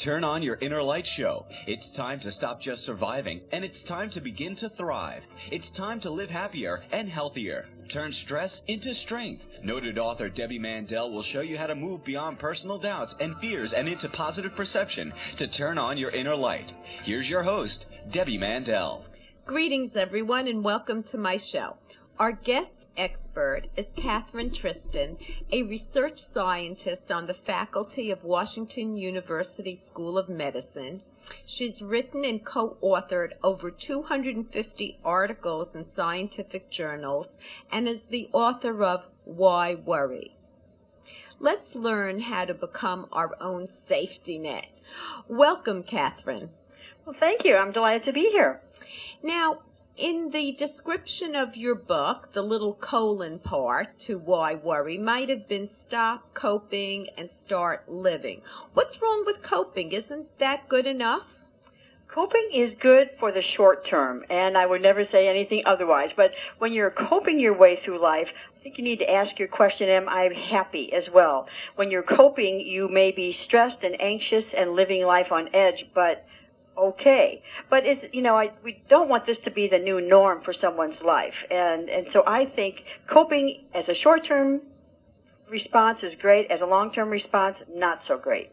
Turn on your inner light show. It's time to stop just surviving, and it's time to begin to thrive. It's time to live happier and healthier. Turn stress into strength. Noted author Debbie Mandel will show you how to move beyond personal doubts and fears and into positive perception to turn on your inner light. Here's your host, Debbie Mandel. Greetings, everyone, and welcome to my show. Our guest expert is Kathryn Tristan, a research scientist on the faculty of Washington University School of Medicine. She's written and co-authored over 250 articles in scientific journals and is the author of Why Worry? Let's learn how to become our own safety net. Welcome, Kathryn. Well, thank you. I'm delighted to be here. Now, in the description of your book, the little colon part to Why Worry might have been stop coping and start living. What's wrong with coping? Isn't that good enough? Coping is good for the short term, and I would never say anything otherwise. But when you're coping your way through life, I think you need to ask your question, am I happy as well? When you're coping, you may be stressed and anxious and living life on edge, but okay. But it's, we don't want this to be the new norm for someone's life. And so I think coping as a short-term response is great. As a long-term response, not so great.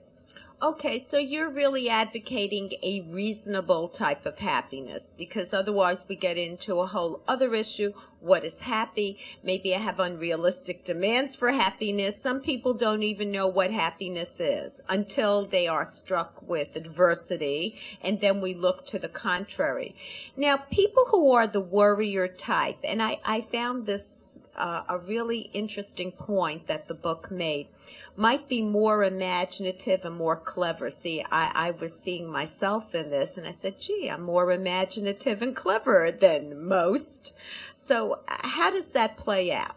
Okay, so you're really advocating a reasonable type of happiness, because otherwise we get into a whole other issue. What is happy? Maybe I have unrealistic demands for happiness. Some people don't even know what happiness is until they are struck with adversity, and then we look to the contrary. Now, people who are the worrier type, and I found this a really interesting point that the book made, might be more imaginative and more clever. See, I was seeing myself in this, and I said, gee, I'm more imaginative and clever than most. So how does that play out?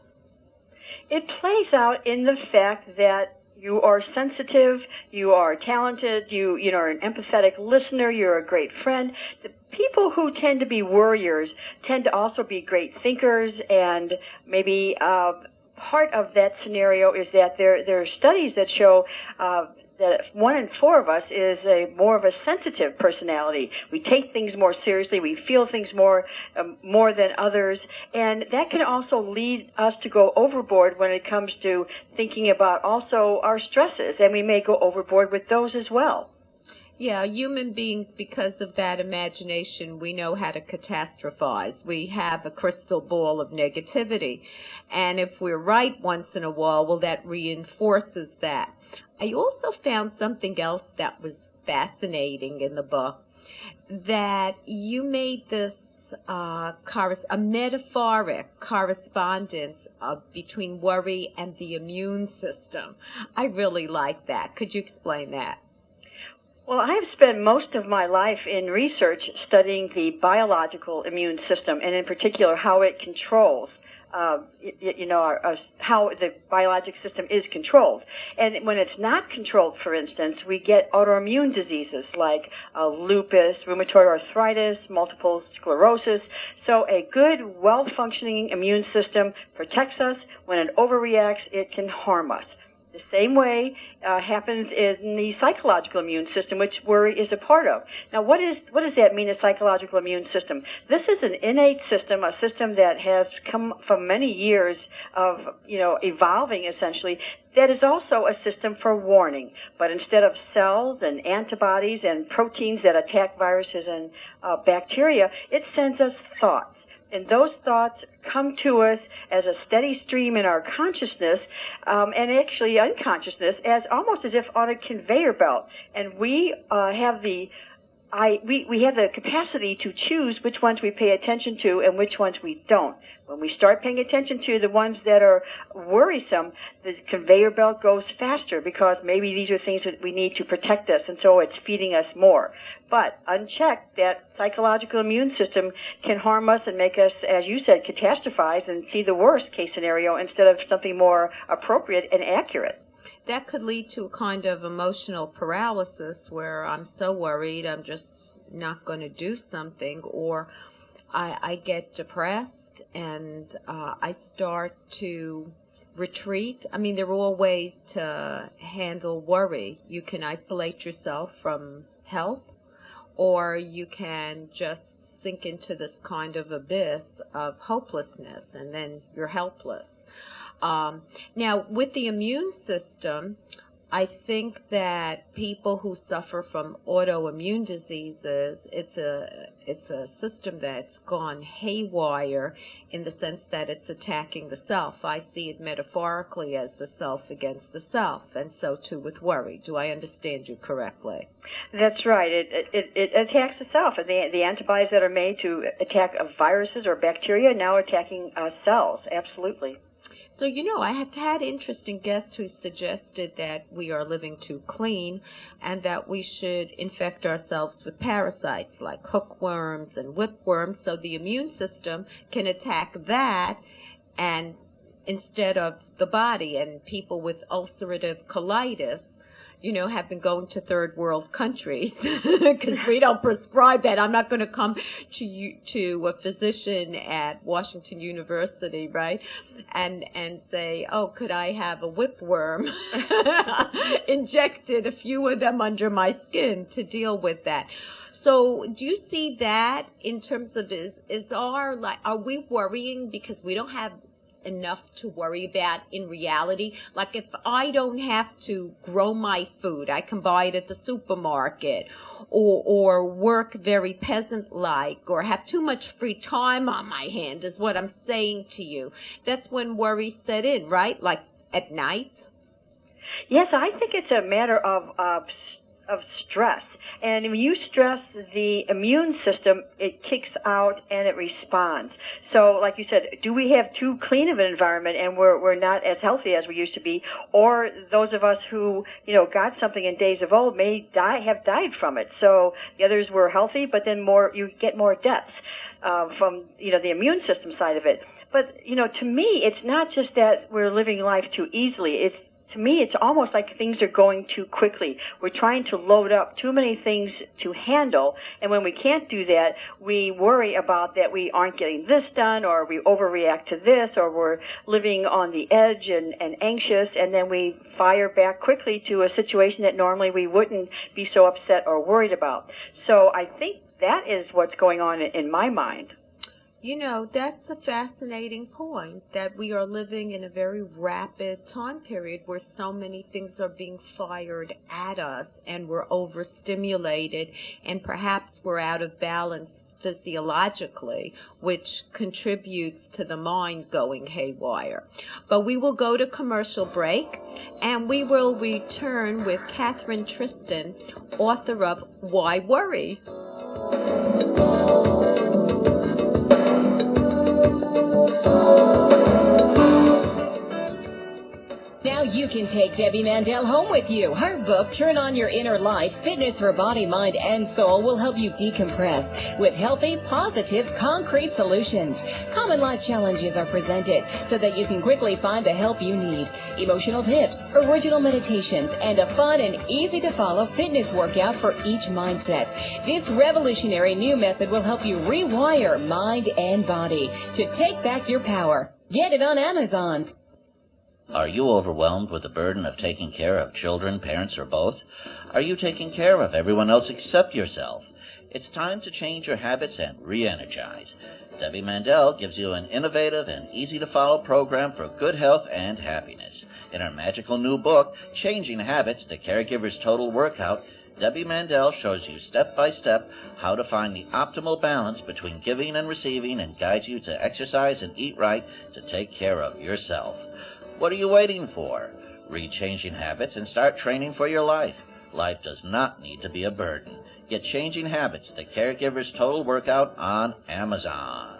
It plays out in the fact that you are sensitive, you are talented, you're an empathetic listener, you're a great friend. The people who tend to be worriers tend to also be great thinkers, and maybe part of that scenario is that there are studies that show that 1 in 4 of us is more of a sensitive personality. We take things more seriously. We feel things more than others. And that can also lead us to go overboard when it comes to thinking about also our stresses. And we may go overboard with those as well. Yeah, human beings, because of that imagination, we know how to catastrophize. We have a crystal ball of negativity. And if we're right once in a while, well, that reinforces that. I also found something else that was fascinating in the book, that you made this a metaphoric correspondence between worry and the immune system. I really like that. Could you explain that? Well, I have spent most of my life in research studying the biological immune system, and in particular how it controls how the biologic system is controlled. And when it's not controlled, for instance, we get autoimmune diseases like lupus, rheumatoid arthritis, multiple sclerosis. So a good, well-functioning immune system protects us. When it overreacts, it can harm us. The same way happens in the psychological immune system, which worry is a part of. Now, what does that mean, a psychological immune system? This is an innate system, a system that has come from many years of, evolving essentially, that is also a system for warning. But instead of cells and antibodies and proteins that attack viruses and bacteria, it sends us thoughts. And those thoughts come to us as a steady stream in our consciousness, and actually unconsciousness, as almost as if on a conveyor belt. And we have the capacity to choose which ones we pay attention to and which ones we don't. When we start paying attention to the ones that are worrisome, the conveyor belt goes faster because maybe these are things that we need to protect us, and so it's feeding us more. But unchecked, that psychological immune system can harm us and make us, as you said, catastrophize and see the worst case scenario instead of something more appropriate and accurate. That could lead to a kind of emotional paralysis where I'm so worried I'm just not going to do something, or I get depressed and I start to retreat. I mean, there are all ways to handle worry. You can isolate yourself from help, or you can just sink into this kind of abyss of hopelessness, and then you're helpless. Now, with the immune system, I think that people who suffer from autoimmune diseases, it's a system that's gone haywire in the sense that it's attacking the self. I see it metaphorically as the self against the self, and so too with worry. Do I understand you correctly? That's right. It attacks the self. The antibodies that are made to attack viruses or bacteria now are attacking cells. Absolutely. So, I have had interesting guests who suggested that we are living too clean and that we should infect ourselves with parasites like hookworms and whipworms so the immune system can attack that and instead of the body. And people with ulcerative colitis, have been going to third world countries because we don't prescribe that. I'm not going to come to a physician at Washington University, right, and say, oh, could I have a whipworm injected, a few of them under my skin to deal with that? So do you see that in terms of are we worrying because we don't have enough to worry about in reality? Like if I don't have to grow my food, I can buy it at the supermarket, or work very peasant-like, or have too much free time on my hand is what I'm saying to you. That's when worry set in, right? Like at night? Yes, I think it's a matter of stress. And when you stress the immune system, it kicks out and it responds. So, like you said, do we have too clean of an environment and we're not as healthy as we used to be? Or those of us who, got something in days of old have died from it. So the others were healthy, but then you get more deaths from, the immune system side of it. But, to me, it's not just that we're living life too easily. To me, it's almost like things are going too quickly. We're trying to load up too many things to handle, and when we can't do that, we worry about that we aren't getting this done, or we overreact to this, or we're living on the edge and anxious, and then we fire back quickly to a situation that normally we wouldn't be so upset or worried about. So I think that is what's going on in my mind. That's a fascinating point, that we are living in a very rapid time period where so many things are being fired at us and we're overstimulated and perhaps we're out of balance physiologically, which contributes to the mind going haywire. But we will go to commercial break and we will return with Kathryn Tristan, author of Why Worry? Now you can take Debbie Mandel home with you. Her book, Turn On Your Inner Light, Fitness for Body, Mind, and Soul, will help you decompress with healthy, positive, concrete solutions. Common life challenges are presented so that you can quickly find the help you need. Emotional tips, original meditations, and a fun and easy-to-follow fitness workout for each mindset. This revolutionary new method will help you rewire mind and body to take back your power. Get it on Amazon. Are you overwhelmed with the burden of taking care of children, parents, or both? Are you taking care of everyone else except yourself? It's time to change your habits and re-energize. Debbie Mandel gives you an innovative and easy-to-follow program for good health and happiness. In her magical new book, Changing Habits, The Caregiver's Total Workout, Debbie Mandel shows you step-by-step how to find the optimal balance between giving and receiving and guides you to exercise and eat right to take care of yourself. What are you waiting for? Read Changing Habits and start training for your life. Life does not need to be a burden. Get Changing Habits, The Caregiver's Total Workout on Amazon.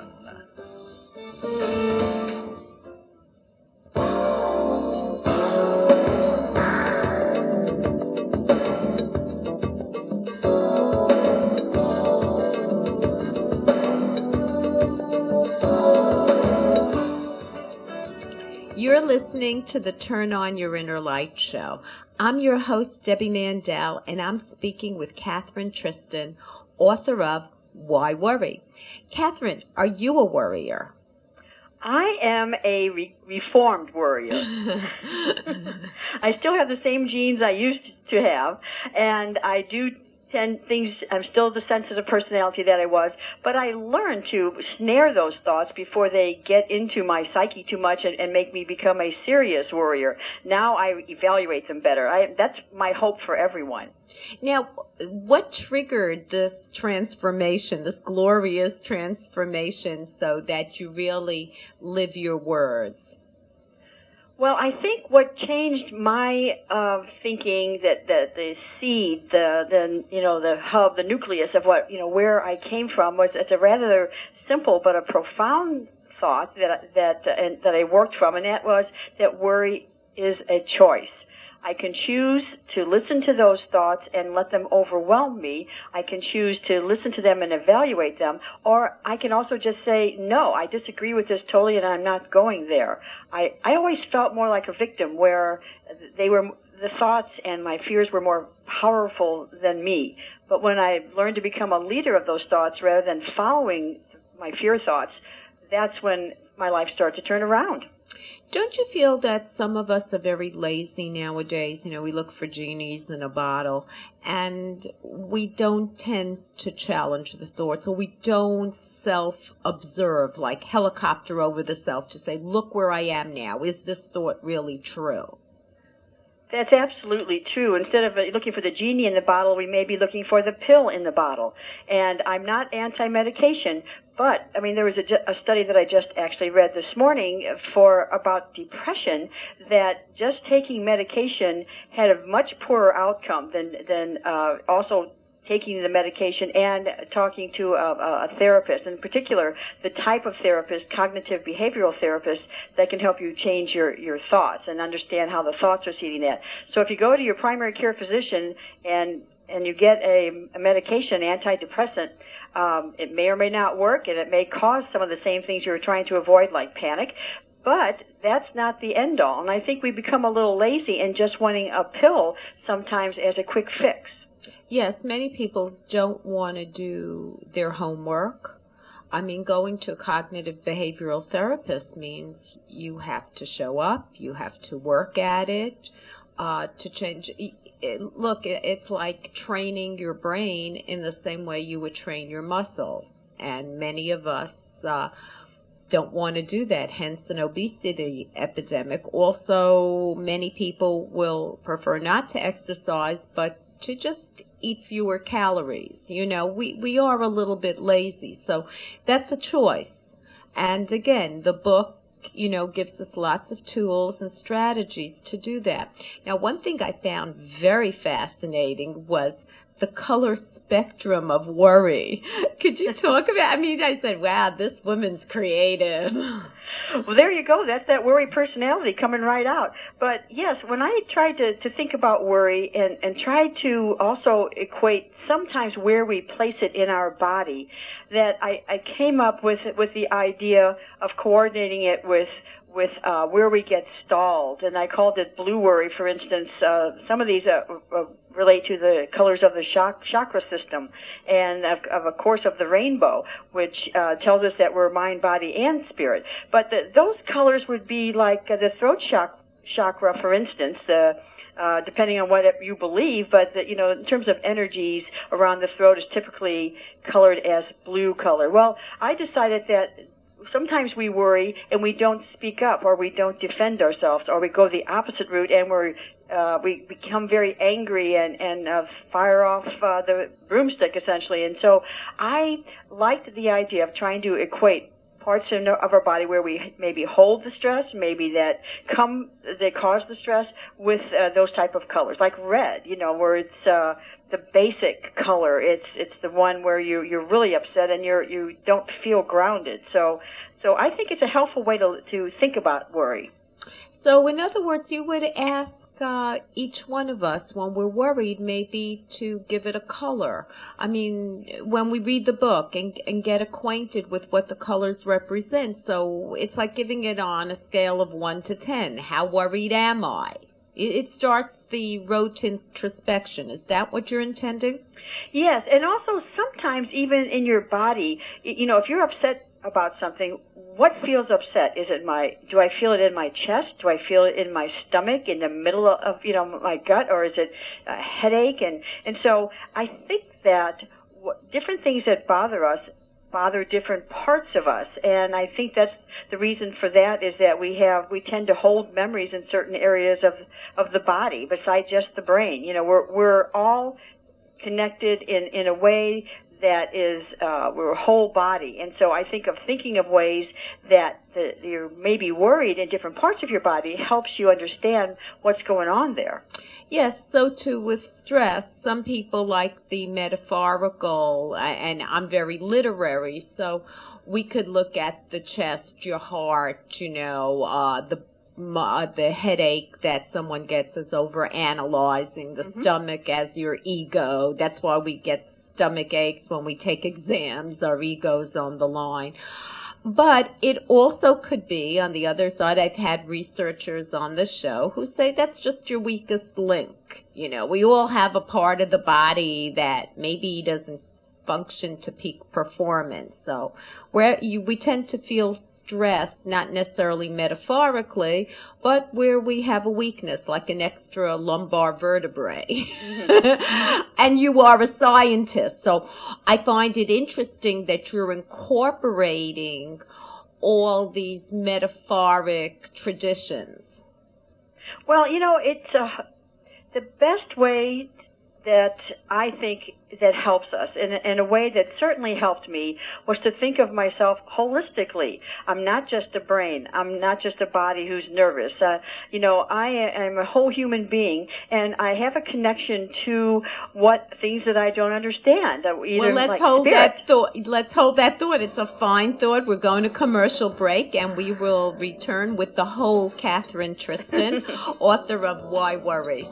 You're listening to the Turn On Your Inner Light show. I'm your host, Debbie Mandel, and I'm speaking with Kathryn Tristan, author of Why Worry? Kathryn, are you a worrier? I am a reformed worrier. I still have the same genes I used to have, and I do I'm still the sensitive personality that I was, but I learned to snare those thoughts before they get into my psyche too much and make me become a serious worrier. Now I evaluate them better. That's my hope for everyone. Now, what triggered this transformation, this glorious transformation, so that you really live your words? Well, I think what changed my thinking, that the seed, the hub, the nucleus of where I came from, was it's a rather simple but a profound thought that I worked from, and that was that worry is a choice. I can choose to listen to those thoughts and let them overwhelm me. I can choose to listen to them and evaluate them, or I can also just say, no, I disagree with this totally and I'm not going there. I always felt more like a victim, where the thoughts and my fears were more powerful than me. But when I learned to become a leader of those thoughts rather than following my fear thoughts, that's when my life started to turn around. Don't you feel that some of us are very lazy nowadays? We look for genies in a bottle, and we don't tend to challenge the thoughts, or we don't self-observe, like helicopter over the self to say, look where I am now. Is this thought really true? That's absolutely true. Instead of looking for the genie in the bottle, we may be looking for the pill in the bottle. And I'm not anti-medication, but, there was a study that I just actually read this morning about depression, that just taking medication had a much poorer outcome than also taking the medication and talking to a therapist, in particular the type of therapist, cognitive behavioral therapist, that can help you change your thoughts and understand how the thoughts are seeding that. So if you go to your primary care physician and you get a medication, antidepressant, it may or may not work, and it may cause some of the same things you were trying to avoid, like panic. But that's not the end all. And I think we become a little lazy in just wanting a pill sometimes as a quick fix. Yes, many people don't want to do their homework. Going to a cognitive behavioral therapist means you have to show up, you have to work at it, to change. Look, it's like training your brain in the same way you would train your muscles. And many of us don't want to do that, hence an obesity epidemic. Also, many people will prefer not to exercise, but to just eat fewer calories. We are a little bit lazy, so that's a choice. And again, the book, gives us lots of tools and strategies to do that. Now, one thing I found very fascinating was the color spectrum of worry. Could you talk about, I said, wow, this woman's creative. Well, there you go. That's that worry personality coming right out. But yes, when I tried to think about worry and tried to also equate sometimes where we place it in our body, that I came up with the idea of coordinating it with where we get stalled, and I called it blue worry, for instance. Some of these relate to the colors of the chakra system and of a course of the rainbow, which tells us that we're mind, body, and spirit. But those colors would be like the throat chakra, for instance, depending on what you believe, but in terms of energies around the throat is typically colored as blue color. Well, I decided that sometimes we worry and we don't speak up, or we don't defend ourselves, or we go the opposite route and we become very angry and fire off the broomstick, essentially. And so I liked the idea of trying to equate parts of our body where we maybe hold the stress, maybe that cause the stress, with those type of colors, like red, where it's the basic color. It's the one where you're really upset and you don't feel grounded. So I think it's a helpful way to think about worry. So in other words, you would ask each one of us, when we're worried, maybe to give it a color. When we read the book and get acquainted with what the colors represent, so it's like giving it on a scale of 1 to 10. How worried am I? It starts the road to introspection. Is that what you're intending? Yes, and also sometimes even in your body, if you're upset about something, what feels upset? Do I feel it in my chest? Do I feel it in my stomach, in the middle of, my gut, or is it a headache? And so I think that different things that bother us bother different parts of us, and I think that's the reason for that is that we tend to hold memories in certain areas of the body besides just the brain. We're all connected in a way that is we're a whole body, and so I think of thinking of ways that you're maybe worried in different parts of your body helps you understand what's going on there. Yes, so too with stress. Some people like the metaphorical, and I'm very literary, so we could look at the chest, your heart, the headache that someone gets is overanalyzing, the stomach as your ego. That's why we get stomach aches when we take exams. Our ego's on the line. But it also could be, on the other side, I've had researchers on the show who say that's just your weakest link. We all have a part of the body that maybe doesn't function to peak performance. So we tend to feel stress, not necessarily metaphorically, but where we have a weakness, like an extra lumbar vertebrae. And you are a scientist, so I find it interesting that you're incorporating all these metaphoric traditions. Well, it's the best way that I think that helps us, in a way that certainly helped me, was to think of myself holistically. I'm not just a brain. I'm not just a body who's nervous. I am a whole human being, and I have a connection to things that I don't understand. Well, let's hold that thought. Let's hold that thought. It's a fine thought. We're going to commercial break, and we will return with the whole Kathryn Tristan, author of Why Worry?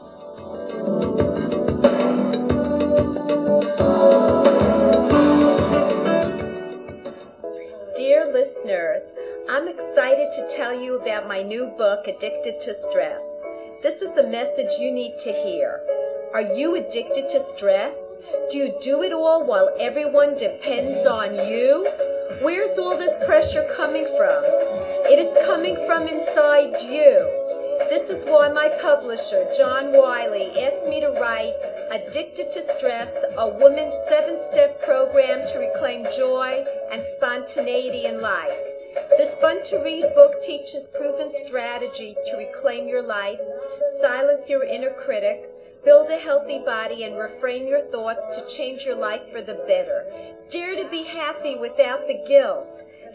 Dear listeners, I'm excited to tell you about my new book, Addicted to Stress. This is a message you need to hear. Are you addicted to stress? Do you do it all while everyone depends on you? Where's all this pressure coming from? It is coming from inside you. This is why my publisher, John Wiley, asked me to write Addicted to Stress, a woman's 7-step program to reclaim joy and spontaneity in life. This fun-to-read book teaches proven strategies to reclaim your life, silence your inner critic, build a healthy body, and reframe your thoughts to change your life for the better. Dare to be happy without the guilt.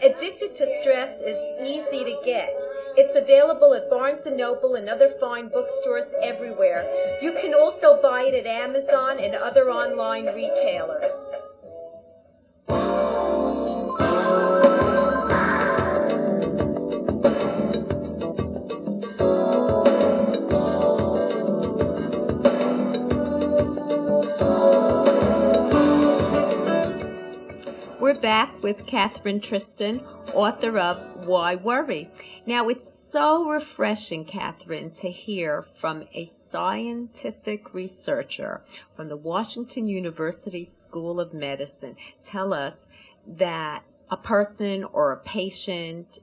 Addicted to Stress is easy to get. It's available at Barnes & Noble and other fine bookstores everywhere. You can also buy it at Amazon and other online retailers. We're back with Kathryn Tristan, author of Why Worry? Now, it's so refreshing, Kathryn, to hear from a scientific researcher from the Washington University School of Medicine tell us that a person or a patient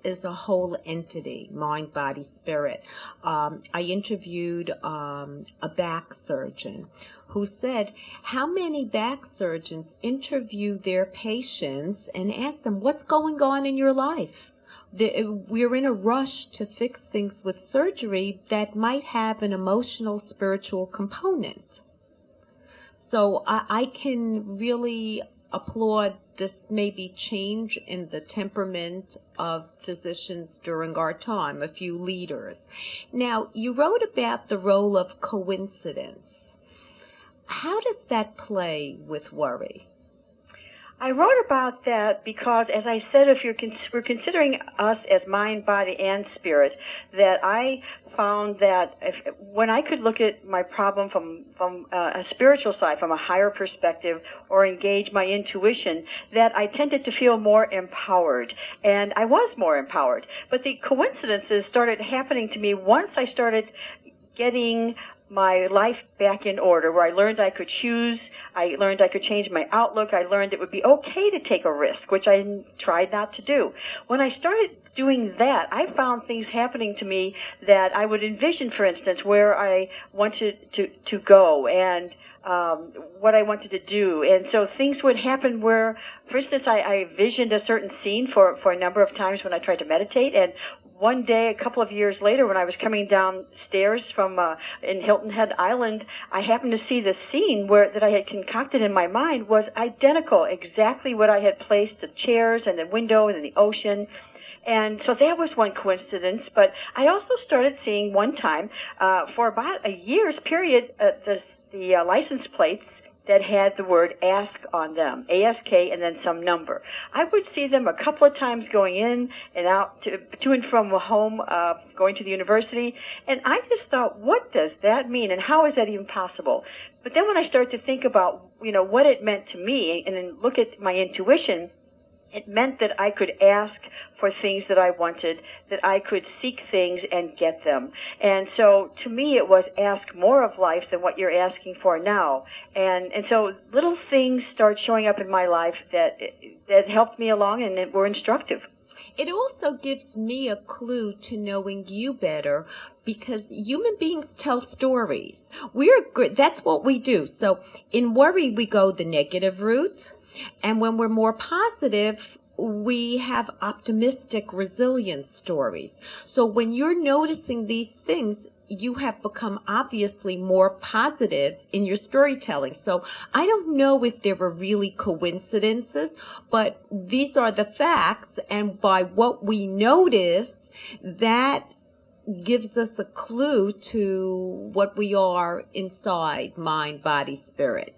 is a whole entity, mind, body, spirit. I interviewed a back surgeon who said how many back surgeons interview their patients and ask them, what's going on in your life? We're in a rush to fix things with surgery that might have an emotional, spiritual component. So I can really applaud this maybe change in the temperament of physicians during our time, a few leaders. Now, you wrote about the role of coincidence. How does that play with worry? I wrote about that because, as I said, if we're considering us as mind, body, and spirit, that I found that when I could look at my problem from a spiritual side, from a higher perspective, or engage my intuition, that I tended to feel more empowered, and I was more empowered. But the coincidences started happening to me once I started getting my life back in order, where I learned I could choose, I learned I could change my outlook, I learned it would be okay to take a risk, which I tried not to do. When I started doing that, I found things happening to me that I would envision, for instance, where I wanted to go and what I wanted to do. And so things would happen where, for instance, I visioned a certain scene for a number of times when I tried to meditate. And one day, a couple of years later, when I was coming downstairs from in Hilton Head Island, I happened to see the scene that I had concocted in my mind was identical, exactly what I had placed, the chairs and the window and the ocean. And so that was one coincidence. But I also started seeing one time, for about a year's period, the license plates that had the word ask on them, ASK, and then some number. I would see them a couple of times going in and out to and from home, going to the university, and I just thought, what does that mean, and how is that even possible? But then when I started to think about, what it meant to me, and then look at my intuition, it meant that I could ask for things that I wanted, that I could seek things and get them. And so to me it was ask more of life than what you're asking for now. And so little things start showing up in my life that helped me along and that were instructive. It also gives me a clue to knowing you better, because human beings tell stories. We're good. That's what we do. So in worry, we go the negative route. And when we're more positive, we have optimistic, resilient stories. So when you're noticing these things, you have become obviously more positive in your storytelling. So I don't know if there were really coincidences, but these are the facts. And by what we notice, that gives us a clue to what we are inside, mind, body, spirit.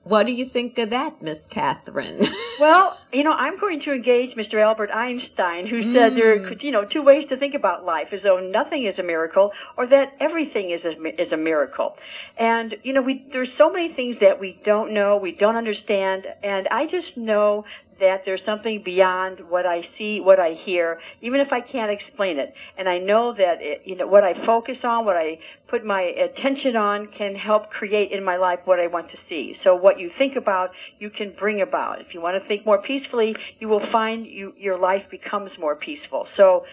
What do you think of that, Miss Kathryn? Well, I'm going to engage Mr. Albert Einstein, who said there are, two ways to think about life, as though nothing is a miracle or that everything is a miracle. And, there's so many things that we don't know, we don't understand, and I just know that there's something beyond what I see, what I hear, even if I can't explain it. And I know that what I focus on, what I put my attention on, can help create in my life what I want to see. So what you think about, you can bring about. If you want to think more peacefully, you will find your life becomes more peaceful. So,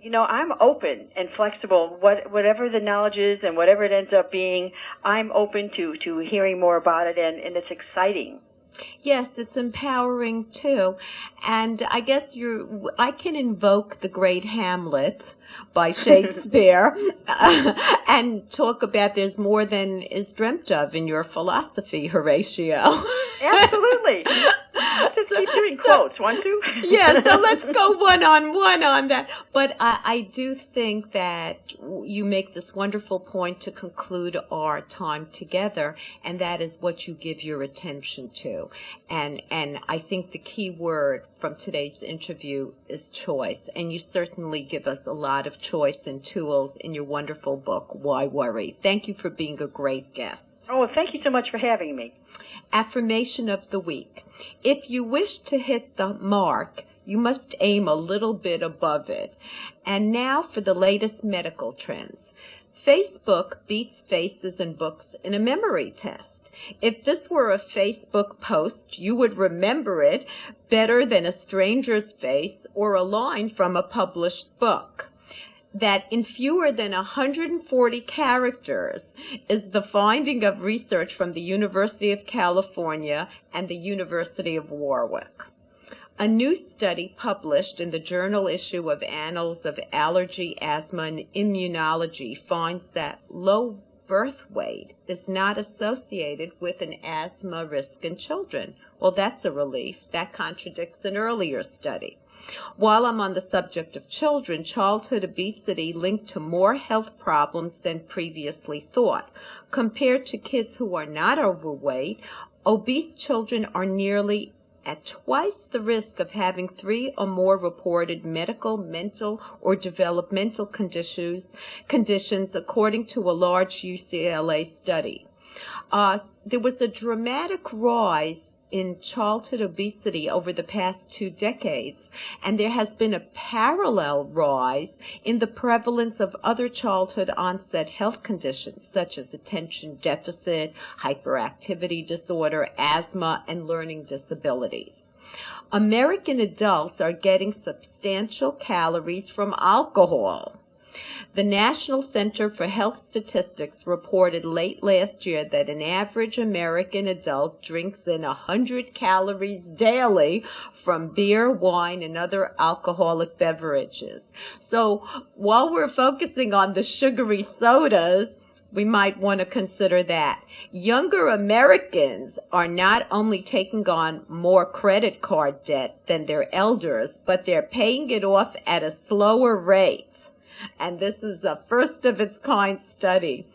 I'm open and flexible. Whatever the knowledge is and whatever it ends up being, I'm open to hearing more about it, and it's exciting. Yes, it's empowering too. And I guess I can invoke the great Hamlet by Shakespeare and talk about there's more than is dreamt of in your philosophy, Horatio. Absolutely. Let's just keep doing quotes, want to? Yeah, so let's go one-on-one on that. But I do think that you make this wonderful point to conclude our time together, and that is what you give your attention to. And I think the key word from today's interview is choice, and you certainly give us a lot of choice and tools in your wonderful book, Why Worry? Thank you for being a great guest. Oh, thank you so much for having me. Affirmation of the week. If you wish to hit the mark, you must aim a little bit above it. And now for the latest medical trends. Facebook beats faces and books in a memory test. If this were a Facebook post, you would remember it better than a stranger's face or a line from a published book. That in fewer than 140 characters is the finding of research from the University of California and the University of Warwick. A new study published in the journal issue of Annals of Allergy, Asthma, and Immunology finds that low birth weight is not associated with an asthma risk in children. Well, that's a relief. That contradicts an earlier study. While I'm on the subject of children, childhood obesity linked to more health problems than previously thought. Compared to kids who are not overweight, obese children are nearly at twice the risk of having 3 or more reported medical, mental, or developmental conditions according to a large UCLA study. There was a dramatic rise in childhood obesity over the past 2 decades, and there has been a parallel rise in the prevalence of other childhood onset health conditions such as attention deficit, hyperactivity disorder, asthma, and learning disabilities. American adults are getting substantial calories from alcohol. The National Center for Health Statistics reported late last year that an average American adult drinks in 100 calories daily from beer, wine, and other alcoholic beverages. So while we're focusing on the sugary sodas, we might want to consider that. Younger Americans are not only taking on more credit card debt than their elders, but they're paying it off at a slower rate. And this is a first-of-its-kind study.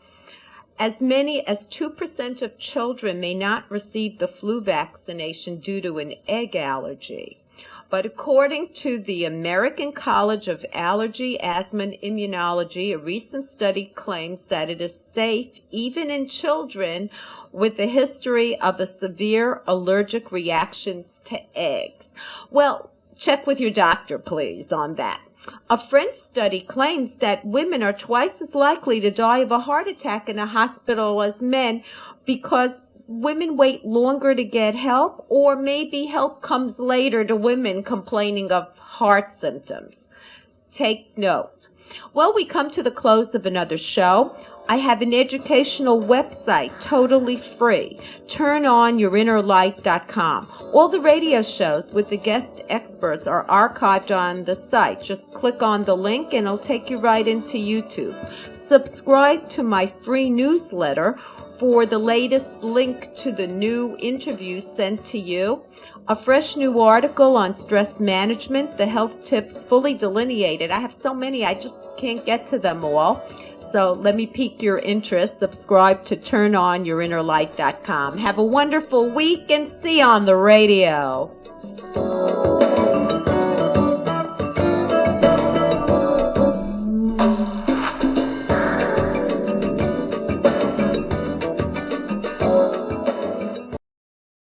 As many as 2% of children may not receive the flu vaccination due to an egg allergy. But according to the American College of Allergy, Asthma, and Immunology, a recent study claims that it is safe even in children with a history of a severe allergic reactions to eggs. Well, check with your doctor, please, on that. A French study claims that women are twice as likely to die of a heart attack in a hospital as men because women wait longer to get help, or maybe help comes later to women complaining of heart symptoms. Take note. Well, we come to the close of another show. I have an educational website, totally free, turnonyourinnerlight.com. All the radio shows with the guest experts are archived on the site. Just click on the link and it'll take you right into YouTube. Subscribe to my free newsletter for the latest link to the new interviews sent to you. A fresh new article on stress management, the health tips fully delineated. I have so many, I just can't get to them all. So let me pique your interest. Subscribe to turnonyourinnerlight.com. Have a wonderful week and see you on the radio.